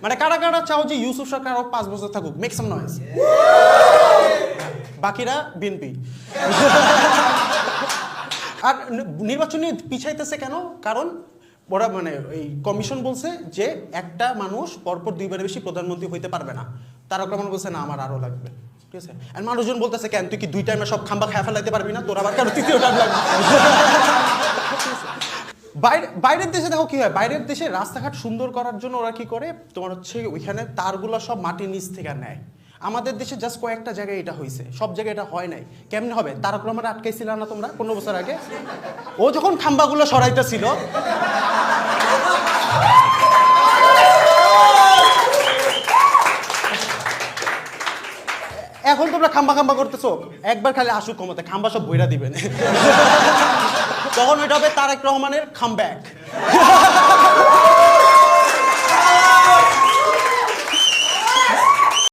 মানে কারা কারা চাও যে ইউসুফ সরকার আরো 5 বছর থাকুক? Make some noise. বাকিরা বিএনপি। আর নির্বাচনী পিছাইতেছে কেন? কারণ ওরা মানে এই কমিশন বলছে যে একটা মানুষ পরপর 2 বারের বেশি প্রধানমন্ত্রী হইতে পারবে না। তারা কেমন বলছে না আমার আরো লাগবে, ঠিক আছে? আর মানুষজন বলতেছে কেন তুই কি 2 টাইমে সব খাম্বা খেয়ে ফেলাইতে পারবি না, তোর আবার কেন 3য় টাইম লাগবে? বাইরের দেশে দেখো কি হয়, বাইরের দেশে রাস্তাঘাট সুন্দর করার জন্য ওরা কি করে, তোমার হচ্ছে ওইখানে তারগুলো সব মাটির নিচ থেকে নেয়। আমাদের দেশে জাস্ট কয়েকটা জায়গায় এটা হয়েছে, সব জায়গায় এটা হয় নাই। কেমনে হবে? তারক রহমান আটকাইছিল না তোমরা 15 বছর আগে? ও যখন খাম্বাগুলো সরাইতেছিল, এখন তোমরা খাম্বা খাম্বা করতেছো, একবার খালি আসুক ক্ষমতা, খাম্বা সব বইরা দিবেন। তখন ওইটা হবে তারেক রহমানের খামব্যাক।